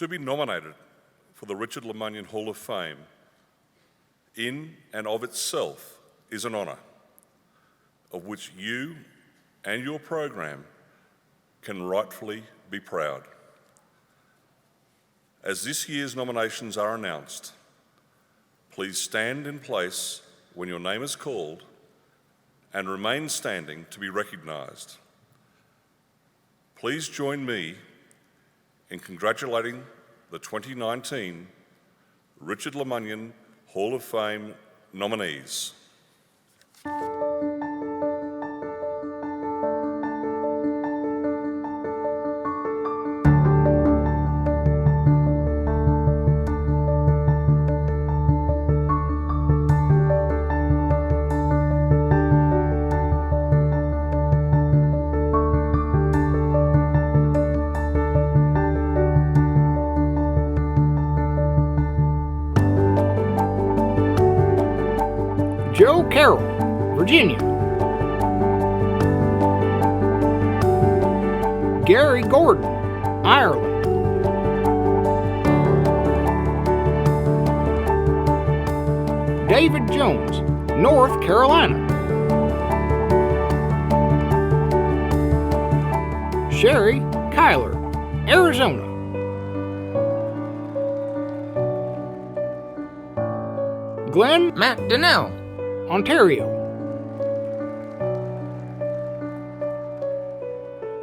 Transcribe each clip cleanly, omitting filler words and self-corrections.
To be nominated for the Richard Lemunion Hall of Fame in and of itself is an honour of which you and your program can rightfully be proud. As this year's nominations are announced, please stand in place when your name is called and remain standing to be recognised. Please join me in congratulating the 2019 Richard Lemunion Hall of Fame nominees. Joe Carroll, Virginia. Gary Gordon, Ireland. David Jones, North Carolina. Sherry Kyler, Arizona. Glenn McDonnell, Ontario.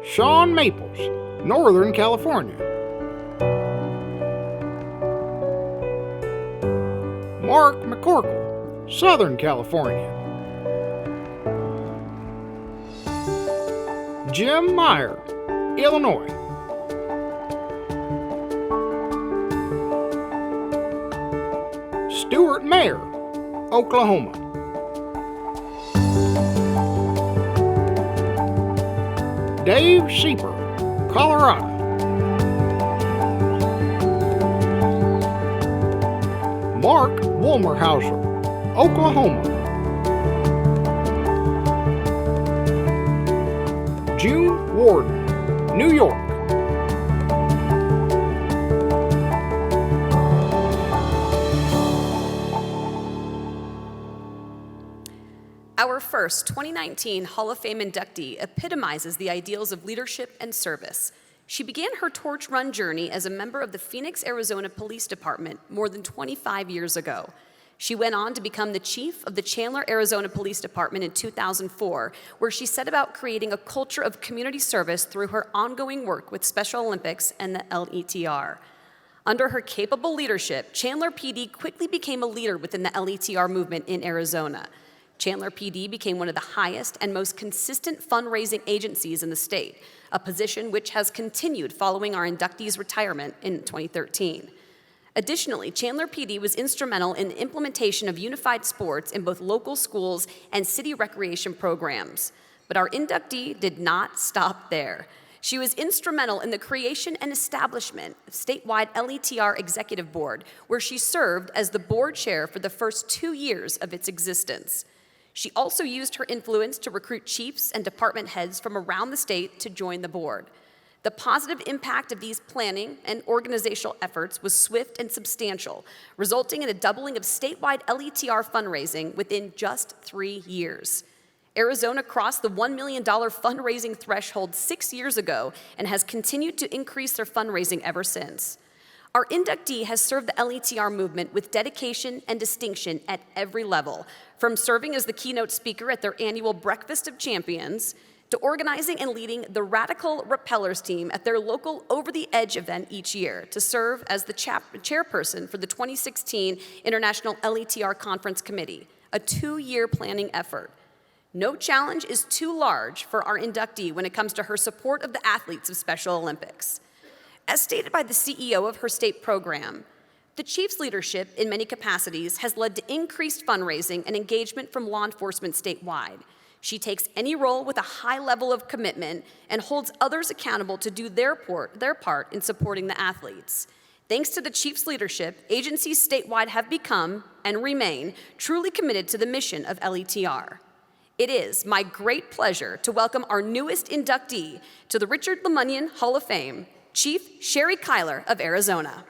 Sean Maples, Northern California. Mark McCorkle, Southern California. Jim Meyer, Illinois. Stuart Mayer, Oklahoma. Dave Sheeper, Colorado. Mark Wolmerhauser, Oklahoma. June Warden, New York. Our first 2019 Hall of Fame inductee epitomizes the ideals of leadership and service. She began her torch run journey as a member of the Phoenix, Arizona Police Department more than 25 years ago. She went on to become the chief of the Chandler, Arizona Police Department in 2004, where she set about creating a culture of community service through her ongoing work with Special Olympics and the LETR. Under her capable leadership, Chandler PD quickly became a leader within the LETR movement in Arizona. Chandler PD became one of the highest and most consistent fundraising agencies in the state, a position which has continued following our inductee's retirement in 2013. Additionally, Chandler PD was instrumental in the implementation of unified sports in both local schools and city recreation programs. But our inductee did not stop there. She was instrumental in the creation and establishment of statewide LETR Executive Board, where she served as the board chair for the first 2 years of its existence. She also used her influence to recruit chiefs and department heads from around the state to join the board. The positive impact of these planning and organizational efforts was swift and substantial, resulting in a doubling of statewide LETR fundraising within just 3 years. Arizona crossed the $1 million fundraising threshold 6 years ago and has continued to increase their fundraising ever since. Our inductee has served the LETR movement with dedication and distinction at every level, from serving as the keynote speaker at their annual Breakfast of Champions, to organizing and leading the Radical Repellers team at their local Over the Edge event each year, to serve as the chairperson for the 2016 International LETR Conference Committee, a 2-year planning effort. No challenge is too large for our inductee when it comes to her support of the athletes of Special Olympics. As stated by the CEO of her state program, the chief's leadership in many capacities has led to increased fundraising and engagement from law enforcement statewide. She takes any role with a high level of commitment and holds others accountable to do their part in supporting the athletes. Thanks to the chief's leadership, agencies statewide have become and remain truly committed to the mission of LETR. It is my great pleasure to welcome our newest inductee to the Richard Lemunion Hall of Fame, Chief Sherry Kyler of Arizona.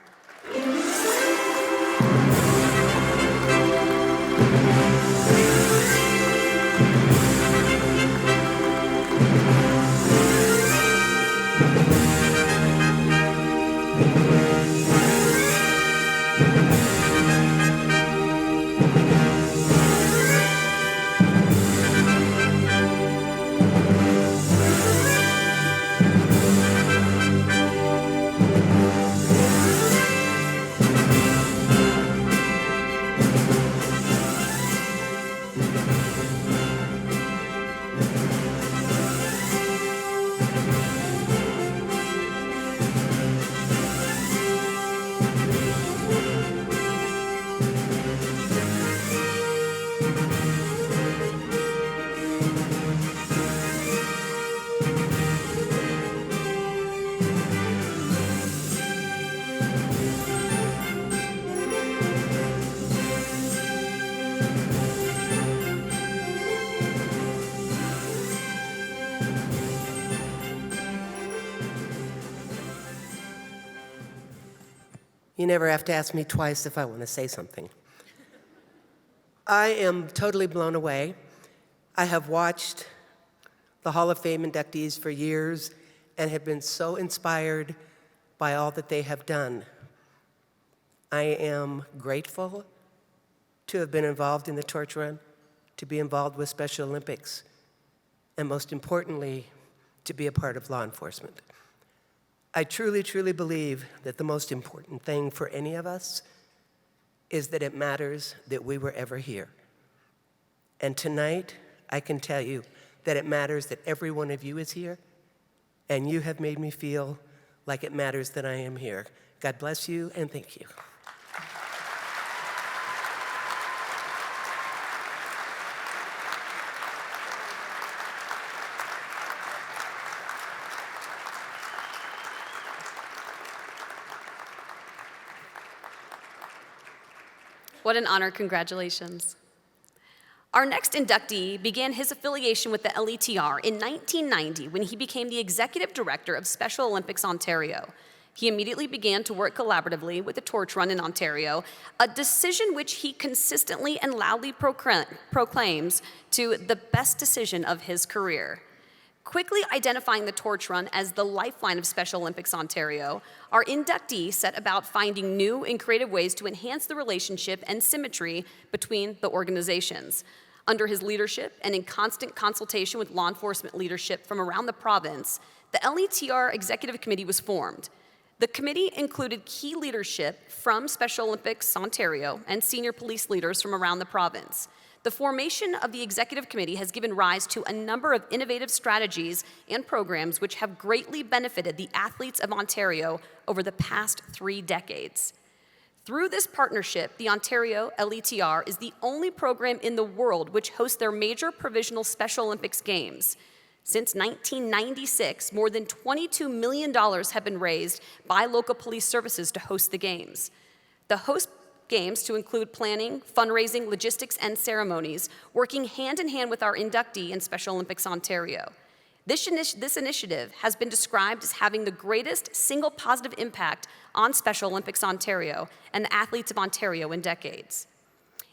You never have to ask me twice if I want to say something. I am totally blown away. I have watched the Hall of Fame inductees for years and have been so inspired by all that they have done. I am grateful to have been involved in the torch run, to be involved with Special Olympics, and most importantly, to be a part of law enforcement. I truly, truly believe that the most important thing for any of us is that it matters that we were ever here. And tonight, I can tell you that it matters that every one of you is here, and you have made me feel like it matters that I am here. God bless you, and thank you. What an honor, congratulations. Our next inductee began his affiliation with the LETR in 1990 when he became the executive director of Special Olympics Ontario. He immediately began to work collaboratively with the torch run in Ontario, a decision which he consistently and loudly proclaims to the best decision of his career. Quickly identifying the torch run as the lifeline of Special Olympics Ontario, our inductee set about finding new and creative ways to enhance the relationship and symmetry between the organizations. Under his leadership and in constant consultation with law enforcement leadership from around the province, the LETR Executive Committee was formed. The committee included key leadership from Special Olympics Ontario and senior police leaders from around the province. The formation of the Executive Committee has given rise to a number of innovative strategies and programs which have greatly benefited the athletes of Ontario over the past 3 decades. Through this partnership, the Ontario LETR is the only program in the world which hosts their major provisional Special Olympics Games. Since 1996, more than $22 million have been raised by local police services to host the Games. The host Games to include planning, fundraising, logistics, and ceremonies, working hand in hand with our inductee in Special Olympics Ontario. This initiative has been described as having the greatest single positive impact on Special Olympics Ontario and the athletes of Ontario in decades.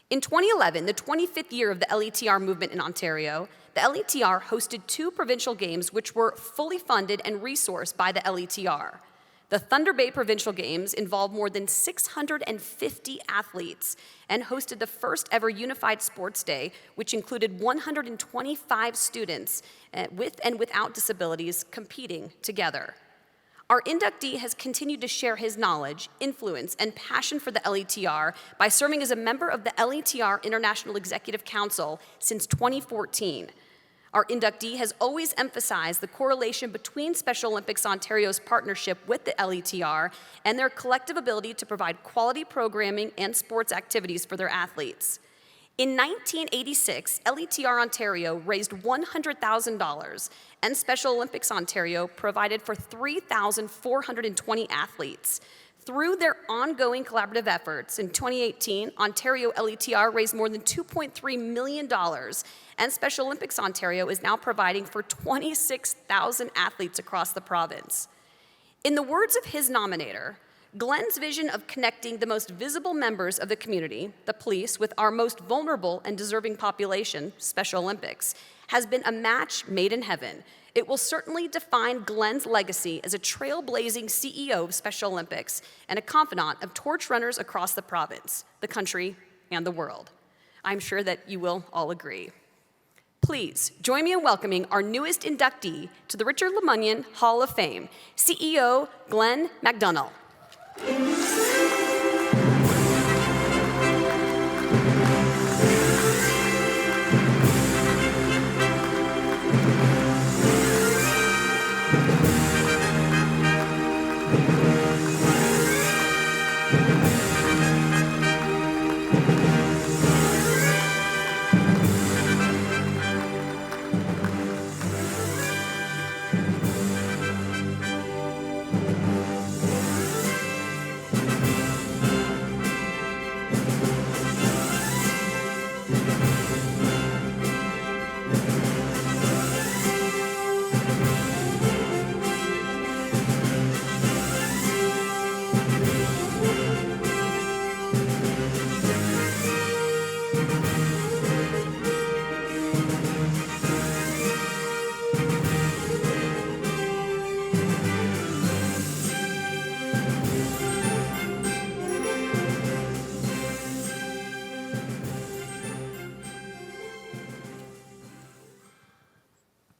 In 2011, the 25th year of the LETR movement in Ontario, the LETR hosted 2 provincial games which were fully funded and resourced by the LETR. The Thunder Bay Provincial Games involved more than 650 athletes and hosted the first ever unified sports day, which included 125 students with and without disabilities competing together. Our inductee has continued to share his knowledge, influence, and passion for the LETR by serving as a member of the LETR International Executive Council since 2014. Our inductee has always emphasized the correlation between Special Olympics Ontario's partnership with the LETR and their collective ability to provide quality programming and sports activities for their athletes. In 1986, LETR Ontario raised $100,000, and Special Olympics Ontario provided for 3,420 athletes. Through their ongoing collaborative efforts, in 2018, Ontario LETR raised more than $2.3 million, and Special Olympics Ontario is now providing for 26,000 athletes across the province. In the words of his nominator, Glenn's vision of connecting the most visible members of the community, the police, with our most vulnerable and deserving population, Special Olympics, has been a match made in heaven. It will certainly define Glenn's legacy as a trailblazing CEO of Special Olympics and a confidant of torch runners across the province, the country, and the world. I'm sure that you will all agree. Please join me in welcoming our newest inductee to the Richard Lemunion Hall of Fame, CEO Glenn McDonnell.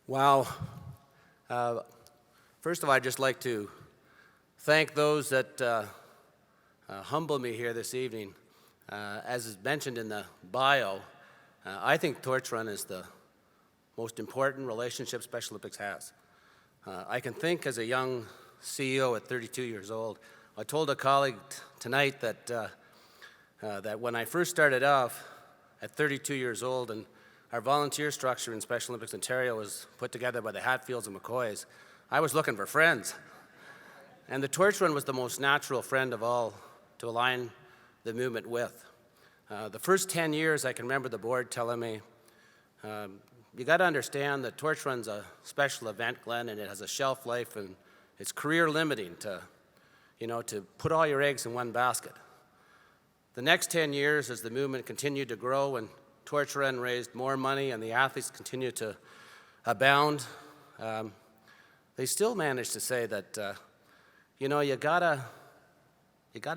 Wow. First of all, I'd just like to thank those that humble me here this evening. As is mentioned in the bio, I think Torch Run is the most important relationship Special Olympics has. I can think as a young CEO at 32 years old, I told a colleague tonight that when I first started off at 32 years old, and our volunteer structure in Special Olympics Ontario was put together by the Hatfields and McCoys, I was looking for friends. And the Torch Run was the most natural friend of all to align the movement with. The first 10 years, I can remember the board telling me, you got to understand that Torch Run's a special event, Glenn, and it has a shelf life, and it's career limiting to put all your eggs in one basket. The next 10 years, as the movement continued to grow and Torch Run raised more money and the athletes continued to abound, they still managed to say that, you gotta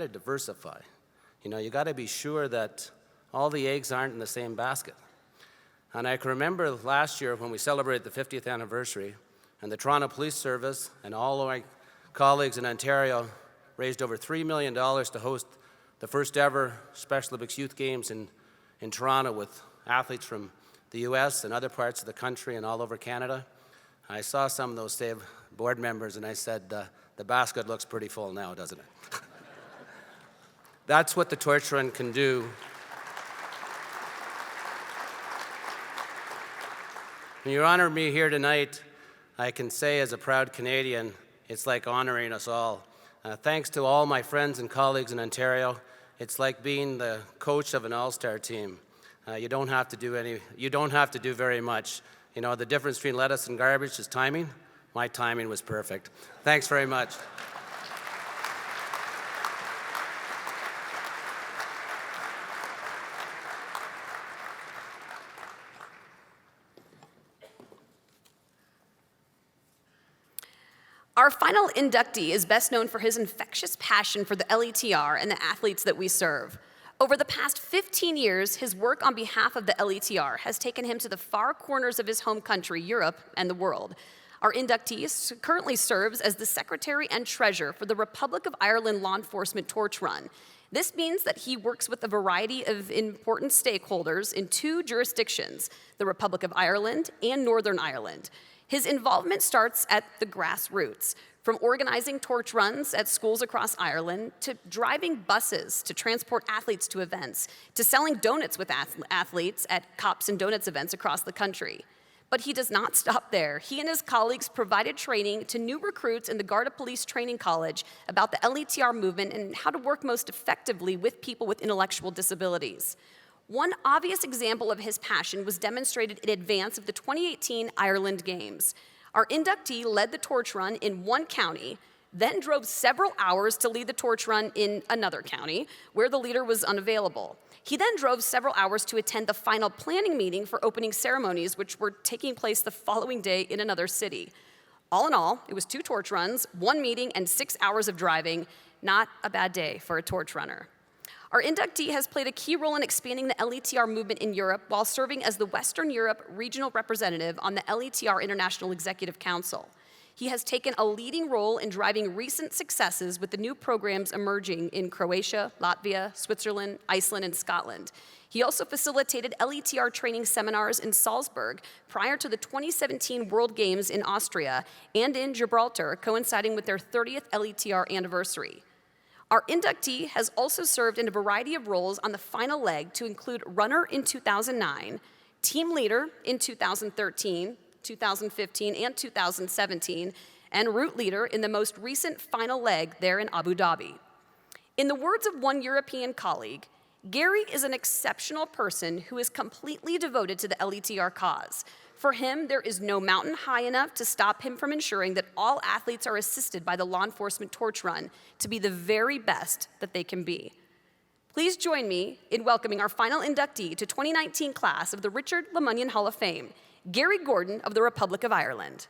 diversify. You gotta be sure that all the eggs aren't in the same basket. And I can remember last year when we celebrated the 50th anniversary, and the Toronto Police Service and all of my colleagues in Ontario raised over $3 million to host the first ever Special Olympics Youth Games in Toronto with athletes from the US and other parts of the country and all over Canada. I saw some of those save board members and I said, the basket looks pretty full now, doesn't it? That's what the Torch Run can do. When you honor me here tonight, I can say as a proud Canadian, it's like honoring us all. Thanks to all my friends and colleagues in Ontario, it's like being the coach of an all-star team. You don't have to do very much. The difference between lettuce and garbage is timing. My timing was perfect. Thanks very much. Our final inductee is best known for his infectious passion for the LETR and the athletes that we serve. Over the past 15 years, his work on behalf of the LETR has taken him to the far corners of his home country, Europe, and the world. Our inductee currently serves as the Secretary and Treasurer for the Republic of Ireland Law Enforcement Torch Run. This means that he works with a variety of important stakeholders in two jurisdictions, the Republic of Ireland and Northern Ireland. His involvement starts at the grassroots, from organizing torch runs at schools across Ireland, to driving buses to transport athletes to events, to selling donuts with athletes at Cops and Donuts events across the country. But he does not stop there. He and his colleagues provided training to new recruits in the Garda Police Training College about the LETR movement and how to work most effectively with people with intellectual disabilities. One obvious example of his passion was demonstrated in advance of the 2018 Ireland Games. Our inductee led the torch run in one county, then drove several hours to lead the torch run in another county where the leader was unavailable. He then drove several hours to attend the final planning meeting for opening ceremonies, which were taking place the following day in another city. All in all, it was 2 torch runs, 1 meeting, and 6 hours of driving. Not a bad day for a torch runner. Our inductee has played a key role in expanding the LETR movement in Europe while serving as the Western Europe regional representative on the LETR International Executive Council. He has taken a leading role in driving recent successes with the new programs emerging in Croatia, Latvia, Switzerland, Iceland, and Scotland. He also facilitated LETR training seminars in Salzburg prior to the 2017 World Games in Austria and in Gibraltar, coinciding with their 30th LETR anniversary. Our inductee has also served in a variety of roles on the final leg to include runner in 2009, team leader in 2013, 2015, and 2017, and route leader in the most recent final leg there in Abu Dhabi. In the words of one European colleague, Gary is an exceptional person who is completely devoted to the LETR cause. For him, there is no mountain high enough to stop him from ensuring that all athletes are assisted by the law enforcement torch run to be the very best that they can be. Please join me in welcoming our final inductee to 2019 class of the Richard Lemunyan Hall of Fame, Gary Gordon of the Republic of Ireland.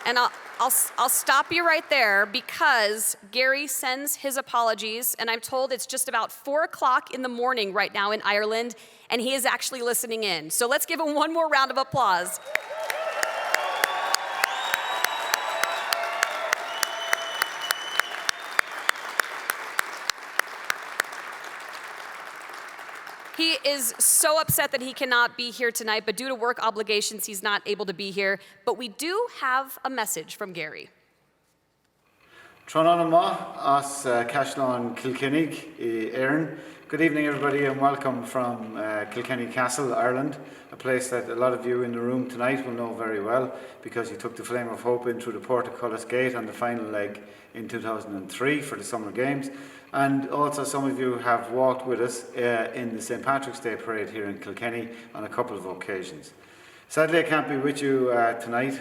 And I'll stop you right there because Gary sends his apologies, and I'm told it's just about 4 o'clock in the morning right now in Ireland, and he is actually listening in. So let's give him one more round of applause. He is so upset that he cannot be here tonight, but due to work obligations, he's not able to be here. But we do have a message from Gary. Trónanama as Cashlán Kilkennig Éireann. Good evening, everybody, and welcome from Kilkenny Castle, Ireland, a place that a lot of you in the room tonight will know very well because you took the Flame of Hope in through the Portcullis Gate on the final leg in 2003 for the Summer Games. And also some of you have walked with us in the St. Patrick's Day Parade here in Kilkenny on a couple of occasions. Sadly, I can't be with you tonight.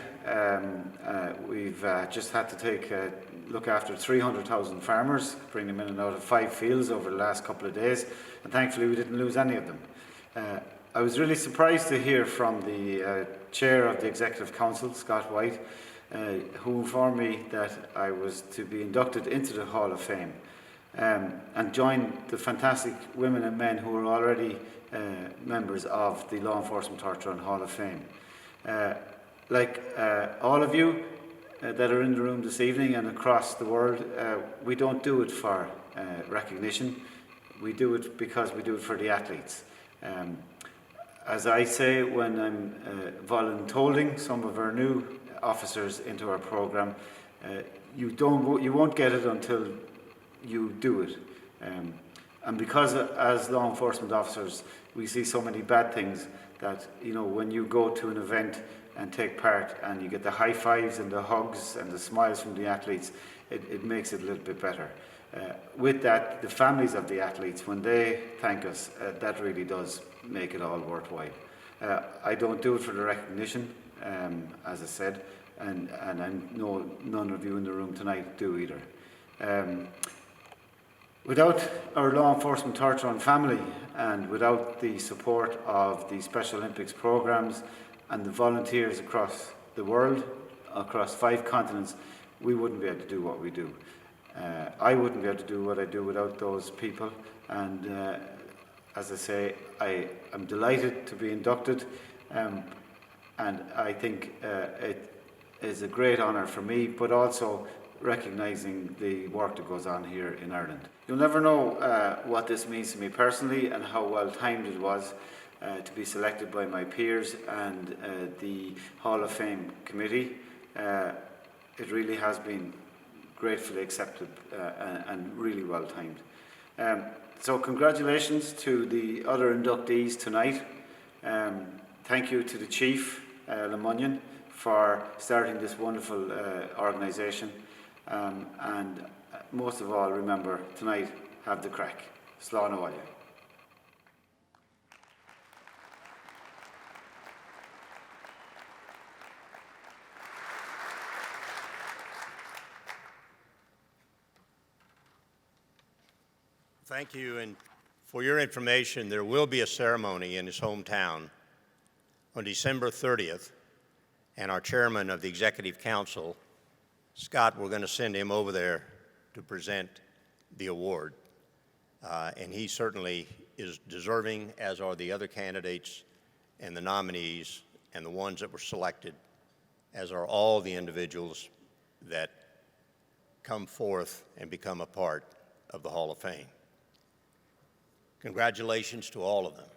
We've just had to look after 300,000 farmers, bring them in and out of 5 fields over the last couple of days, and thankfully we didn't lose any of them. I was really surprised to hear from the chair of the Executive Council, Scott White, who informed me that I was to be inducted into the Hall of Fame. And join the fantastic women and men who are already members of the Law Enforcement Torch Run Hall of Fame. Like all of you that are in the room this evening and across the world, we don't do it for recognition. We do it because we do it for the athletes. As I say when I'm voluntolding some of our new officers into our programme, you won't get it until you do it. And because as law enforcement officers we see so many bad things that, you know, when you go to an event and take part and you get the high fives and the hugs and the smiles from the athletes, it makes it a little bit better. With that, the families of the athletes, when they thank us, that really does make it all worthwhile. I don't do it for the recognition, as I said, and I know none of you in the room tonight do either. Without our law enforcement torch run family and without the support of the Special Olympics programs and the volunteers across the world, across 5 continents, we wouldn't be able to do what we do. I wouldn't be able to do what I do without those people, and as I say, I am delighted to be inducted, and I think it is a great honour for me, but also recognising the work that goes on here in Ireland. You'll never know what this means to me personally and how well timed it was to be selected by my peers and the Hall of Fame committee. It really has been gratefully accepted and really well timed. So congratulations to the other inductees tonight. Thank you to the Chief, Lemunyan, for starting this wonderful organisation. and most of all, remember, tonight, have the crack. Slán ó bhaile. Thank you, and for your information, there will be a ceremony in his hometown on December 30th, and our chairman of the Executive Council, Scott, we're going to send him over there to present the award. And he certainly is deserving, as are the other candidates and the nominees and the ones that were selected, as are all the individuals that come forth and become a part of the Hall of Fame. Congratulations to all of them.